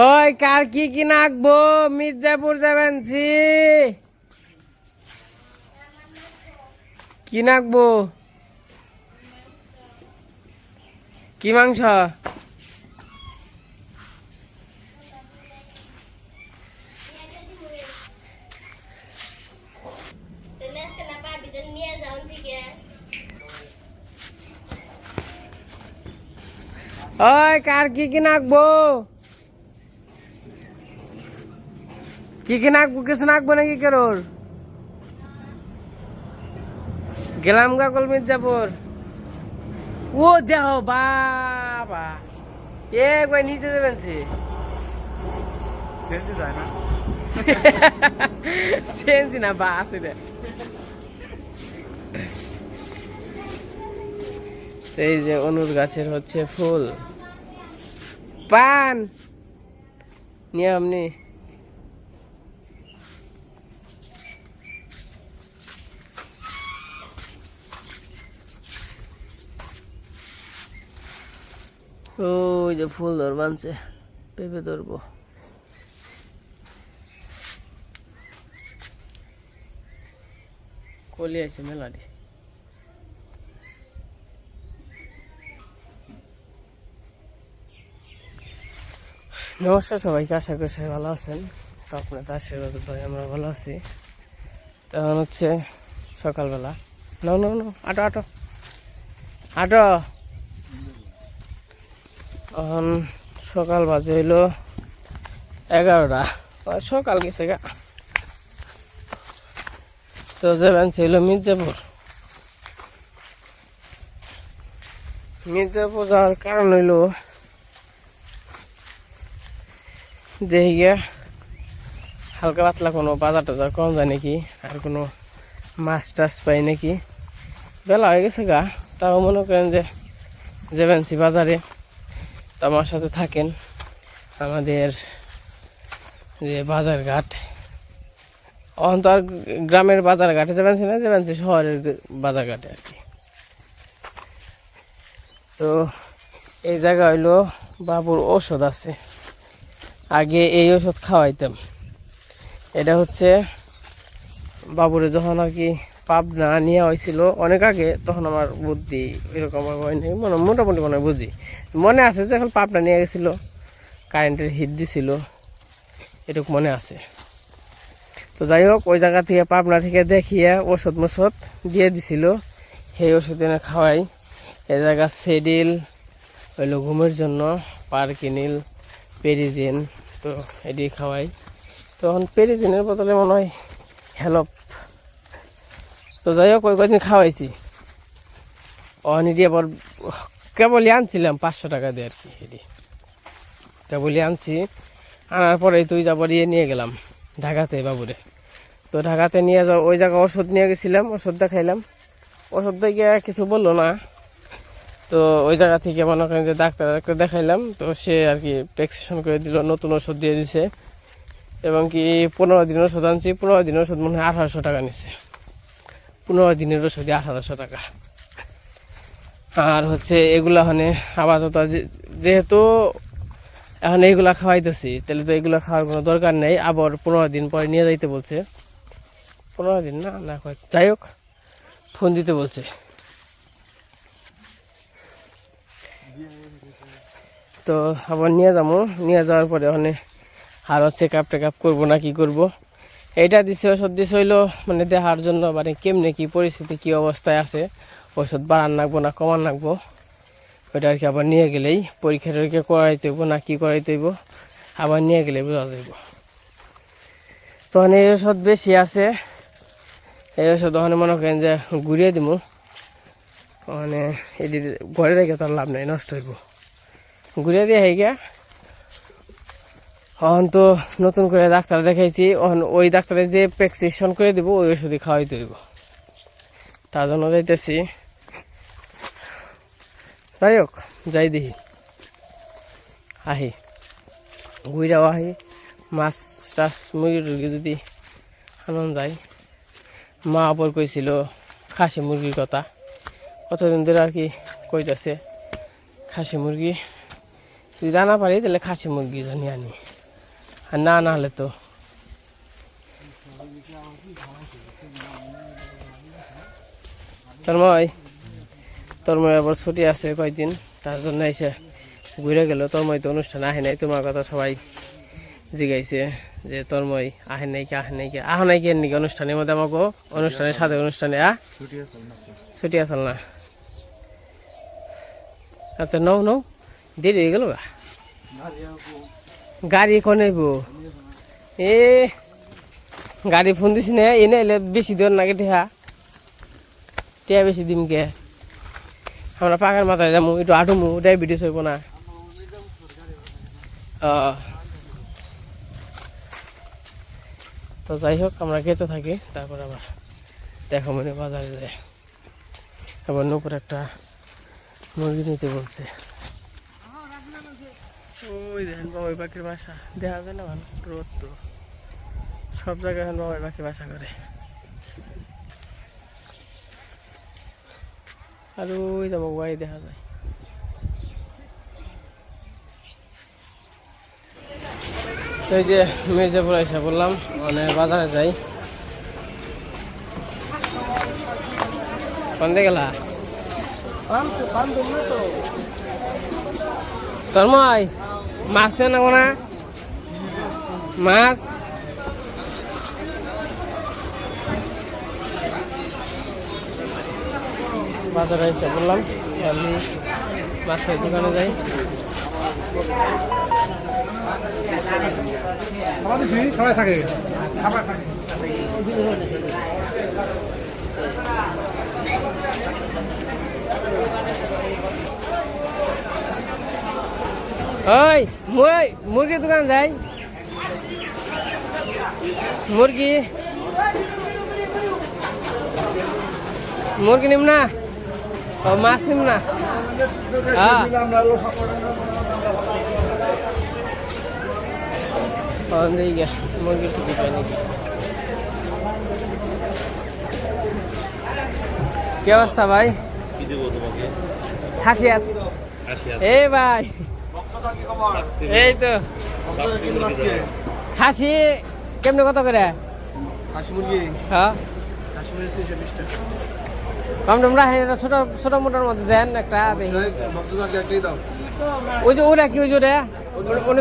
ওই কার কি কি নাকবো? মির্জাপুর যাবেন কি নাকবো? কি মাংস? ওই কার কি কি নাকবো? কি কি নাকবো? কিছু নাকবো নাকি কারোর? গেলাম গাকল মির্জাপুর। ও দেহ বাবা এ কই নিতে দেবেন সেন্সি না বাস এটা। এই যে অনুর গাছের হচ্ছে ফুল পান নিয়ে আপনি ওই যে ফুল ধরবানছে পেঁপে ধরবো। কলি আছে মেলাডি। নমস্কার সবাইকে, আশা করি সবাই ভালো আছেন। তো আপনাদের আশীর্বাদ ভাই আমরা ভালো আছি। তখন হচ্ছে সকালবেলা। নো নো নো আটো আটো আটো। এখন সকাল বাজে হইলো 11টা। সকাল গেছে গা। তো যাবেন ছিল মির্জাপুর। মির্জাপুর যাওয়ার কারণ হইলো দেখি গিয়া হালকা পাতলা কোনো বাজার টাজার কম যায় নাকি, আর কোনো মাছ টাছ পাই নাকি। বেলা হয়ে গেছে গা, তাও মনে করেন যে যাবেনছি বাজারে। তো আমার সাথে থাকেন। আমাদের যে বাজার ঘাট অন্ত আর গ্রামের বাজার ঘাটে যাবেনছি না, যাবেনছি শহরের বাজার ঘাটে আর কি। তো এই জায়গা হইলো বাবুর ঔষধ আছে। আগে এই ওষুধ খাওয়াইতাম। এটা হচ্ছে বাবুরে যখন আর কি পাবনা নেওয়া হয়েছিল অনেক আগে, তখন আমার বুদ্ধি এরকম হয়নি, মোটামুটি মনে বুঝি মনে আছে যে এখন পাবনা নিয়ে গেছিলো, কারেন্টের হিট দিছিল, এটুকু মনে আছে। তো যাই হোক, ওই জায়গা থেকে পাবনা থেকে দেখিয়ে ওষুধ মষুধ দিয়ে দিছিল, সেই ওষুধ এনে খাওয়াই। এই জায়গা সেডিল হইলো ঘুমের জন্য, পারকিনিল, পেরিজিন, তো এটি খাওয়াই। তখন পেরিজিনের বদলে মনে হয় হেলপ। তো যাই হোক, ওই কদিন খাওয়াইছি। অহনি দিয়ে পর কেবলই আনছিলাম 500 টাকা দিয়ে আর কি। এটি কেবলই আনছি, আনার পরেই তুই যাবার নিয়ে গেলাম ঢাকাতে বাবুরে। তো ঢাকাতে নিয়ে যাও, ওই জায়গায় ওষুধ নিয়ে গেছিলাম, ওষুধ দেখাইলাম। ওষুধ দেখে কিছু বললো না। তো ওই জায়গা থেকে মনে করেন যে ডাক্তারকে দেখাইলাম, তো সে আর কি প্রেসক্রিপশন করে দিল, নতুন ওষুধ দিয়ে দিছে। এবং কি 15 দিনের ওষুধ আনছি, 15 দিনের ওষুধ মনে হয় 1800 টাকা নিচ্ছে। 15 দিনের ওষুধে 1800 টাকা। আর হচ্ছে এগুলা মানে আপাতত যেহেতু এখন এইগুলা খাওয়াইতেছি, তাহলে তো এগুলো খাওয়ার কোনো দরকার নেই। আবার 15 দিন পরে নিয়ে যাইতে বলছে। 15 দিন না না যাই হোক, ফোন দিতে বলছে। তো আবার নিয়ে যাবো, নিয়ে যাওয়ার পরে ওখানে আরও চেক আপ করবো না কি করবো। এইটা দিছে, ওষুধ দিছে হইলো মানে দেখার জন্য, মানে কেমনে কি পরিস্থিতি কি অবস্থায় আছে, ওষুধ বাড়ান রাখবো না কমান রাখবো, ওইটা আর কি। আবার নিয়ে গেলেই পরীক্ষা টরীক্ষা করাইতে হইব না কি করাইতে হইব, আবার নিয়ে গেলে বোঝা যাইব। তখন এই ওষুধ বেশি আছে, এই ওষুধ ওখানে মনে করেন যে ঘুরিয়ে দিব, মানে এটি ঘরে রেখে তো লাভ নেই, নষ্ট হইব। ঘুরিয়ে দিয়ে হয়ে গিয়া এখন তো নতুন করে ডাক্তার দেখাইছি, ওই ডাক্তারে যে প্রেসক্রিপশন করে দিব ওই ওষুধই খাওয়াইতে হইব। তার জন্য যাইতেছি। যাই হোক, যাই দেখি আহি ঘুরাও আহি, মাছ টাছ মুরগি টুরগি যদি আনন্দ যায়। মা আবার কইছিল খাসি মুরগির কথা, কতদিন ধরে আর কি কইতাছে খাসি মুরগি যদি না পারি তাহলে খাসি মুরগি জানি আনি, আর না হলে তো তন্ময় আবার ছুটি আছে কয়েকদিন, তার জন্য এসে ঘুরে গেল। তন্ময় তো অনুষ্ঠানে আহে নাই, তোমার কথা সবাই জিগাইছে যে তন্ময় আহে নাই কি আহ নাই কি নাকি অনুষ্ঠানের মধ্যে আমাকে অনুষ্ঠানের সাথে অনুষ্ঠানে ছুটি আসল না। আচ্ছা নৌ দেরি হয়ে গেল গাড়ি কনে এ গাড়ি ফোন দিস না এনে এলে বেশি দর নাকি টিয়া বেশি দিমকে আমরা পাকার মাথায় যাবো একটু আটুমু, ডায়াবেটিস হইব না। তো যাই হোক আমরা গেতে থাকি, তারপর আবার দেখো মনে বাজারে যায়। আবার নপুর একটা মুরগি নিতে বলছে। ওই দেখেন বাবাই পাখির বাসা দেখা যায় না, ভালো রোদ তো সব জায়গায় এখন বাবাই পাখি বাসা করে। আর ওই যাবো বাড়ি দেখা যায়। তো এই যে মির্জাপুর এসে বললাম মানে বাজারে যাই। কোনদিকে গেলা তন্ময়? মাছ নেই না কোনা মাছ? বাজারে এসে বললাম আমি মাছের দোকানে যাই। সবাই থাকে ওই মুরগির দোকানে যাই। মুরগি নিম না, ও মাছ নিম না। মুরগির টুপি পাই নাকি? কি অবস্থা ভাই? খাসি আছে এই ভাই? এই তো খাসি কেমনে কত করে? হ্যাঁ কম টম রাখেন, ছোট ছোট মোটার মধ্যে দেন একটা। ওই যে ওরা কি ওই যে ওটা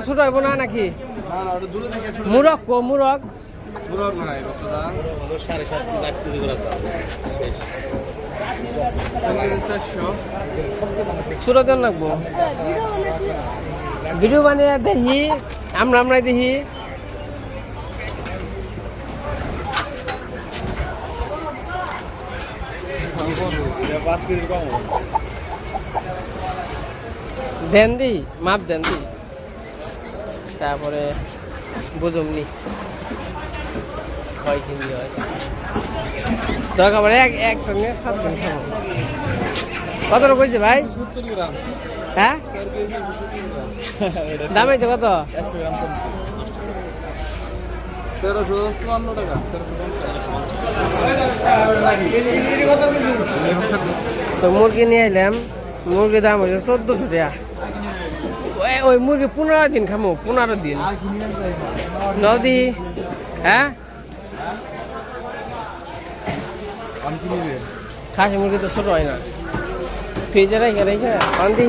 ছোট হইব না নাকি? মুরগ মুরগ ছোট দেন লাগবো। ভিডিও বানিয়ে দেখি আমরা দেখি। দেন দি মাপ দেন দি, তারপরে বুঝুমনি কয় কেজি হয়। দরকার পড়ে একটা নিয়ে 7 দিন খাবো। কত টাকা কইছে ভাই? হ্যাঁ দাম হয়েছে কত? 1354 টাকা। তো মুরগি নিয়ে এলাম, মুরগির দাম হয়েছে 1400 টাকা। ওই মুরগি 15 দিন খামো, 15 দিন নদী। হ্যাঁ খাসি মুরগি তো ছোট হয় না, ফ্রিজে রেখে অন্দি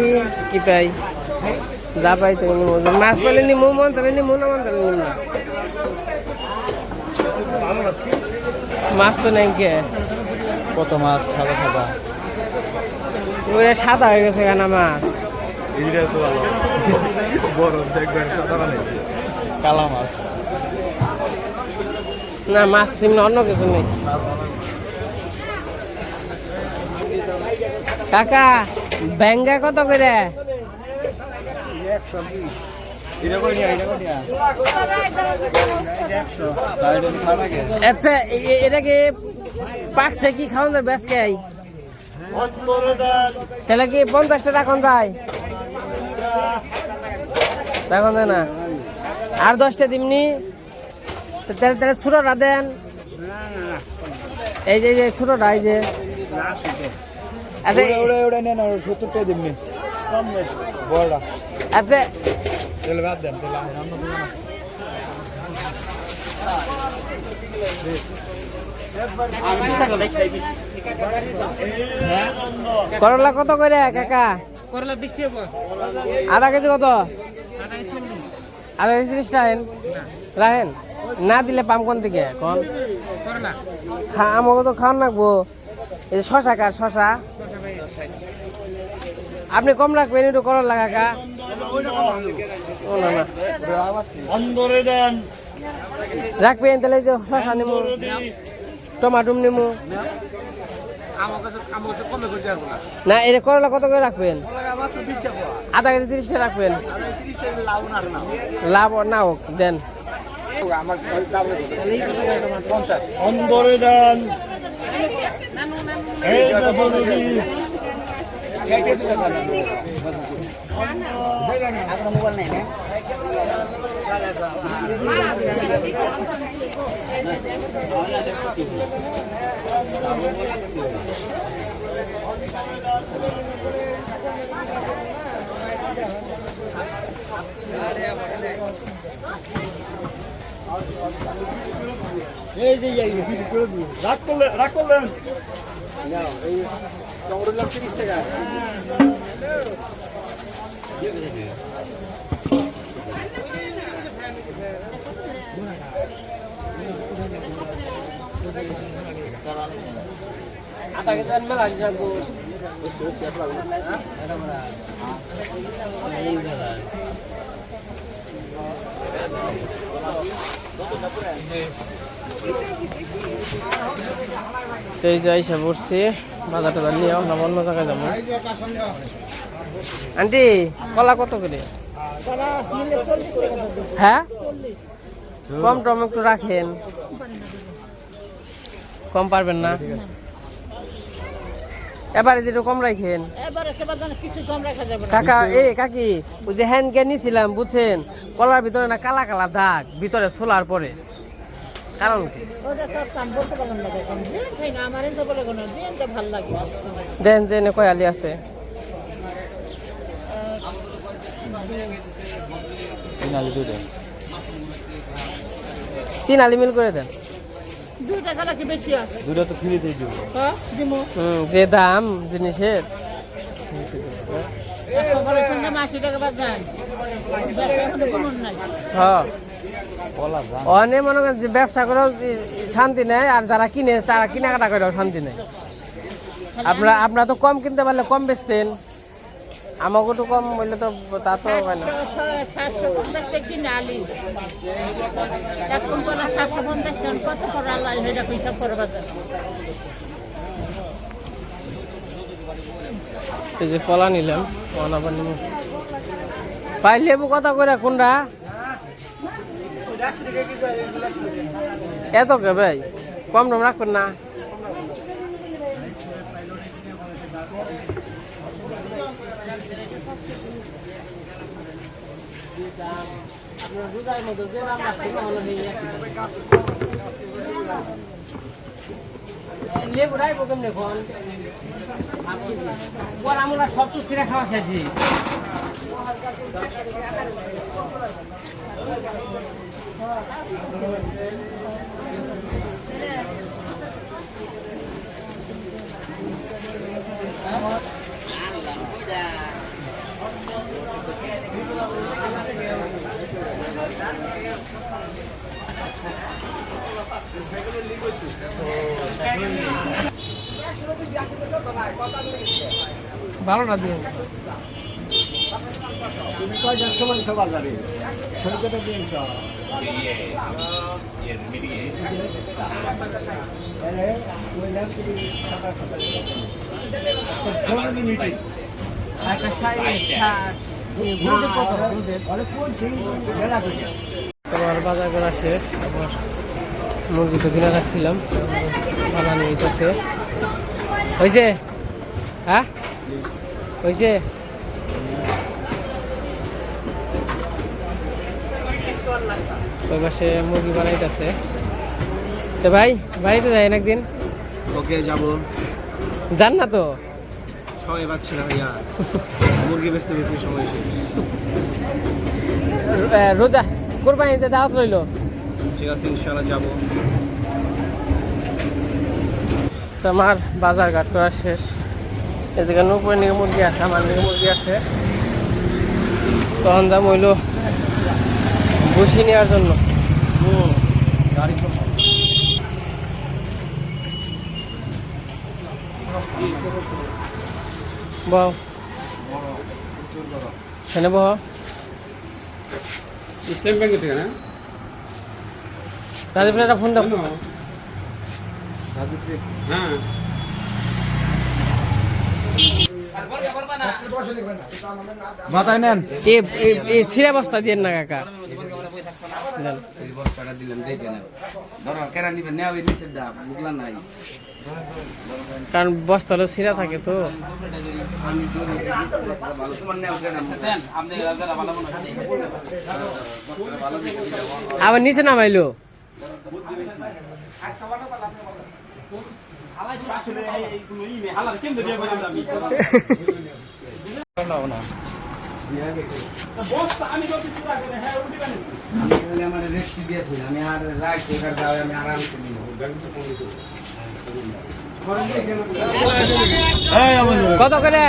কি পাই যা পাই তো নিমো। মাছ পেলে নিমো, মন তাহলে নিমো না, মন তাহলে নিমো না। মাছ তো নেই কে কত মাছ? সাদা সাদা ওইটা সাদা হয়ে গেছে কানা মাছ। এইটা তো ভালো বড় দেখবেন সাদা বানাইছে কালা মাছ না, মাছ তেমনি অন্য কিছু নেই। কাকা ব্যাঙ্গা কত করে? আচ্ছা এটা কি পাকছে কি খাওয়ান যায় বেশ কে? তাহলে কি 50 টাকা এখন যায়? এখন যায় না, আর 10টা দিমনি। তাহলে ছোটটা দেন, এই যে ছোটটা এই যে। আচ্ছা আচ্ছা তেল বাদ দেন তেল রান্না করুন করলা কত করে কাকা? করলা 20 টাকা। আধা কেজি কত? আটা 40। আধা কেজি 30 রাখেন রাখেন না দিলে পাম কোন দিকে কোন করলা আমাকে তো খাওয়ান লাগবো। এই যে শশা কার শশা আপনি কম রাখবেন একটু করলা কাকা। ও না না অন্দরে দেন রাখবেন তাহলে এই যে শশা নিমু টমাটো নিমু না এটা করলা কত করে রাখবেন? আধা কেজি 30 টাকা রাখবেন। লাভ না হোক দেন। অন্দরে দেন এই দেখো দিদি এই যে রাগ করলেন আধা কেজি মেলা যাবো তো এই যে আইসা পড়ছি বাজার টাজার নিয়ে না অন্য জায়গায় যাবো। আন্টি কলা কত করে? হ্যাঁ কম টম একটু রাখেন, কম পারবেন না? এবারে যেটা কম রাখেন কাকা। কাকি ওই যে হ্যান্ড ক্যান নিছিলাম বুঝছেন, কলার ভিতরে না কালা কালা দাগ ভিতরে ছোলার পরে, কারণ কি দেন যে কয় আলি আছে? 3 আলি মিল করে দেন। দুটো তো ফ্রিতেই দিব যে দাম জিনিসের অনেক মনে করেন যে ব্যবসা করেও শান্তি নেই, আর যারা কিনে তারা কেনাকাটা করেও শান্তি নেই। আপনারা তো কম কিনতে পারলে কম বেচতেন, আমাকে তো কম বললে তো তা তো হয় না। এই যে কলা নিলাম পাই লেবু কত করে কোনটা? এত কে ভাই কম দাম রাখবেন না? লেবু রাখবো কেমনি এখন? আমরা সব তো ছিঁড়ে খাওয়া শেষি। ভালোটা দিন তুমি কয়জন সমান সবার যাবে সৈকতে দিন তোমার বাজার করা শেষ, আবার মুরগি তো কিনে রাখছিলাম বানানি হইতেছে। হয়েছে? হ্যাঁ হয়েছে। ওই পাশে মুরগি বানাইতেছে। তো ভাই বাড়িতে যাই একদিন। ওকে যাবো। যান না তো সবাই পাচ্ছি না ভাইয়া, মুরগি বেচতে বেচতে সময় শেষ। রোজা কোরবানিতে দাওয়াত রইলো। ঠিক আছে ইনশাআল্লাহ যাবো। তো আমার বাজার ঘাট করা শেষ। এদিকে নৌপরে নিয়ে মুরগি আছে, আমার নিয়ে মুরগি আছে। তখন দাম হইলো বসি নেওয়ার জন্য। বহ সেনে বহ ইসলাম ব্যাংকে থেকে না রাজীব একটা ফোন দাও। হ্যাঁ মাথায় নেন। এই ছিঁড়া বস্তা দিয়ে না কাকা। দেন। কারণ বস্তা হলো ছিঁড়া থাকে তো। আবার নিচে নামাইলো। কত করে?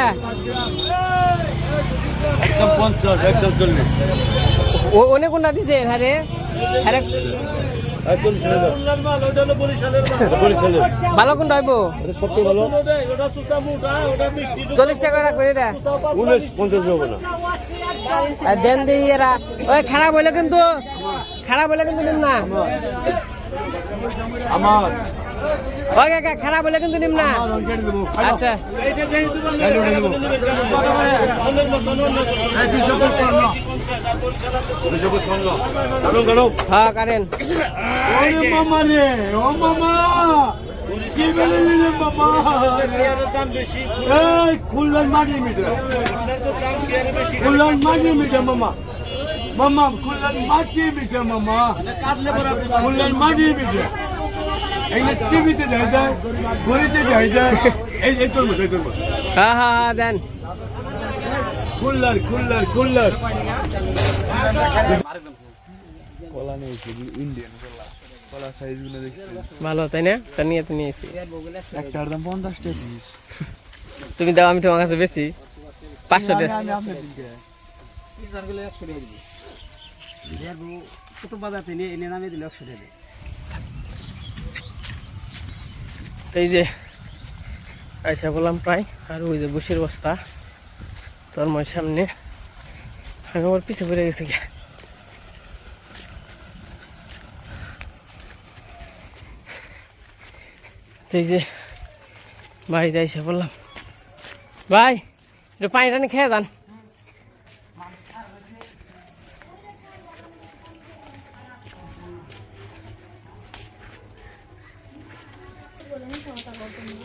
একদম 50, একদম 40। অনেক কোনটা দিছে আরে আরে 40 টাকা। বরিশালের ভালো কোনটা হইব? সবচেয়ে ভালো 40 টাকা রাখবে এটা। 50 হবে না। আর দেন দিই এরা ওই খারাপ হইলে কিন্তু নিম না। আমার ওই কাকা খারাপ হইলে কিন্তু নিম না। আচ্ছা হ্যাঁ কারেন। মামা রে, ও মামা কি বলে নিলে মামা? এই খুলনার মাঝে মিটে, খুলনার মাঝে মিটে মামা, মামা খুলনার মাঝে মিটে মামা, খুলনার মাঝে মিটে। এগুলো টিভিতে দেখা যায়, ঘড়িতে দেখা যায়। এই তোর মতো, এই তোর মতো। হ্যাঁ হ্যাঁ হ্যাঁ দেন। খুলনার খুলনার খুলনার কলা নিয়েছি, ইন্ডিয়ান কলা, কলা সাইজগুলো দেখছি ভালো তাই না? তা নিয়ে তো নিয়েছি। একটার দাম 50 টাকা পিস। তুমি দাও, আমি তোমার কাছে বেশি 500 টাকা। আমি আপনার দিকে কত বাজাতে নিয়ে এনে নামে দিলে 100 টাকা। তো এই যে আচ্ছা বললাম প্রায়, আর ওই যে বসির বস্তা তোর মার সামনে, আমি আমার পিছে পড়ে গেছি। তো এই যে বাড়িতে এসে বললাম ভাই একটু পানি টানি খেয়ে যান।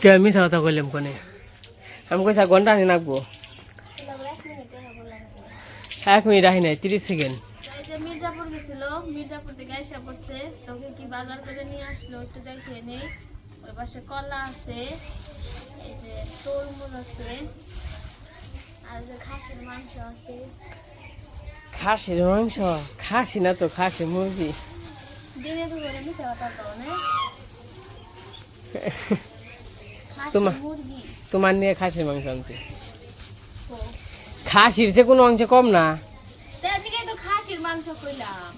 কে মিশা কথা কইলাম কোনে? আমি কইসা ঘন্টা আনি নাকবো। 1 মিনিট আহি নাই, 30 সেকেন্ড। মির্জাপুর গেছিল, মির্জাপুর থেকে আইসা পড়ছে, তোকে কি বাজার করে নিয়ে আসলো একটু দেখিয়ে নেই। ওই পাশে কলা আছে, এই যে তরমুজ আছে, আর যে খাসির মাংস আছে। খাসির মাংস? খাসি না তো, খাসি মুরগি। দিনে দুপুরে মিশে কথা তো না, খাসি তোমার- মুরগি। তোমার নিয়ে খাসির মাংস আনছি। খাসির যে কোনো অংশে কম না। তার দিকে তো খাসির মাংস কইলাম।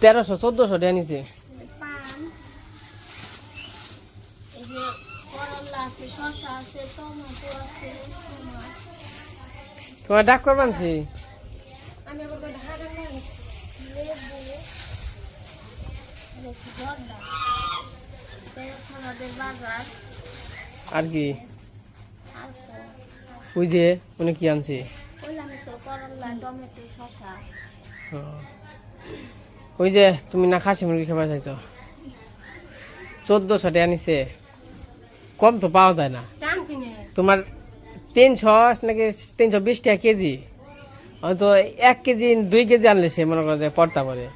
1300-1400 টাকা নিছে। পান, এই যে করলা আছে, শসা আছে, টমেটো আছে, তোমার ডাক করব আনছি। আমি আবার ঢাকা নাই লেবু দেখি জর্দা আমাদের বাজার। আর কি আর তো ওই যে উনি কি আনছি? বললাম তো করলা, টমেটো, শসা। ওই যে তুমি না খাসি মুরগি খাবার চাইছো, 1400 টাকা নিছে। কম তো পাওয়া যায় না। দাম কিনে তোমার 300 নাকি 320 টাকা কেজি। হয়তো 1 কেজি 2 কেজি আনলে সে মনে করা যায় পড়তা পরে।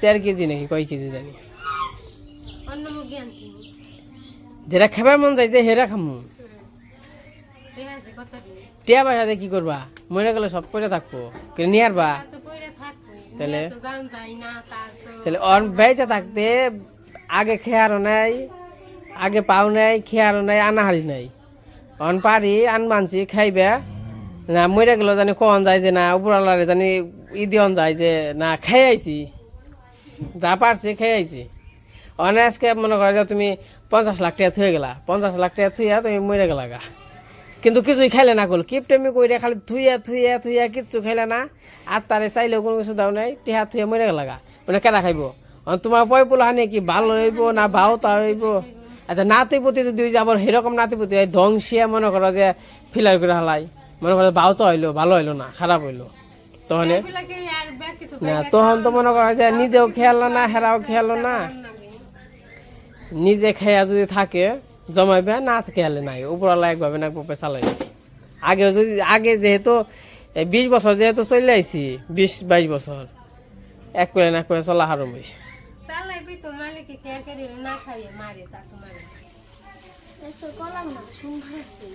4 কেজি নাকি কয় কেজি জানি। অন্য মুরগি আনতি যেটা খাবার মন চাইছে হেরা খামু। কত দিন টিয়া পয়সা দিয়ে কি করবা? মরে গেলে সব পয়সা থাকবো, নিয়ে আরবা। তো কইরা থাকবই। তাহলে তো জান যাই না তা তো তাহলে অন বেঁচে থাকতে আগে খেয়ারও নাই, আগে পাও নাই, খেয়ারও নাই, আনাহারি নাই। অন পারি আন মানছি খাইবে না, মরে গেল জানি কন যায় যে না উপরালারে জানি দিয়ন যায় যে না খাই আইছি, যা পারছি খাই আইছি। অনে আজকে মনে করো যে তুমি 50 লাখ টাকা থুয়ে গেলা, 50 লাখ টাকা থুইয়া তুমি মরে গেলা গা, কিন্তু কিছুই খাইলে না কল কিপটেমি কইরে খালি থুইয়া থুইয়া থুইয়া কিচ্ছু খাইলে না। আর তারে চাইলেও কোনো কিছু দাও নাই, টিহা থুইয়া মরে গেলা গা, মানে কেনা খাইব? তোমার পয়পুল হানি কি ভালো হইব না ভাও তা হইব? আচ্ছা নাতিপতি যদি আবার সেরকম নাতিপতি হয় ধ্বংসিয়া মনে করো যে ফিলার করে হালাই, মনে করো ভাও তো হইলো, ভালো হইলো না, খারাপ হইলো, তখন এগুলাকে আর ব্যাগ কিছু না তখন তো মনে করো যে নিজেও খেয়াল না, হেরাও খেয়াল না। নিজে খেয়া যদি থাকে জমাইবে, না খেয়ালে নাই, উপরওয়ালা একভাবে না একভাবে চালাইবে। আগেও যদি আগে যেহেতু 20 বছর যেহেতু চলে আইছি, 20-22 বছর এক করে না করে চলা হারম হইছে। চালাইবি তো মালিকে কেয়ার করে না খাইয়ে মারে তাকে মারে। এই তো কলাম না সুন্দর আছে।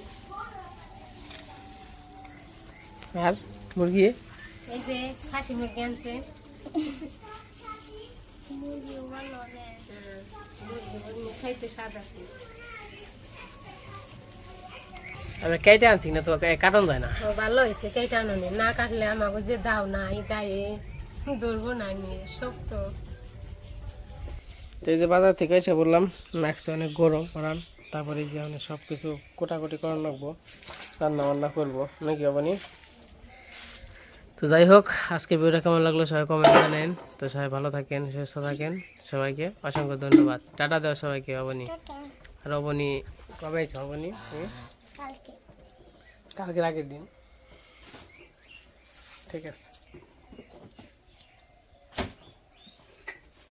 আর মুরগি এই যে খাসি মুরগি আনছে মুরগি ভালো অনেক। মুরগি খাইতে স্বাদ আছে। আমি কেটে আনছি না তো কাটন যায় না। ও ভালো হয়েছে কেটে আনুনি, না কাটলে আমাকে যে দাও না এই গায়ে ধরবো না নিয়ে শক্ত। তো এই যে বাজার থেকে এসে বললাম ম্যাক্স অনেক গরম করান, তারপরে যে অনেক সব কিছু কোটাকুটি করান লাগবো, রান্না বান্না করবো নাকি আপনি। তো যাই হোক আজকে ভিডিওটা কেমন লাগলো সবাই কমেন্ট জানেন। তো সবাই ভালো থাকেন, সুস্থ থাকেন, সবাইকে অসংখ্য ধন্যবাদ। টাটা দেওয়া সবাইকে। অবনি আর অবনি কবে আইছো অবনি? কালকে কালকের আগের দিন। ঠিক আছে।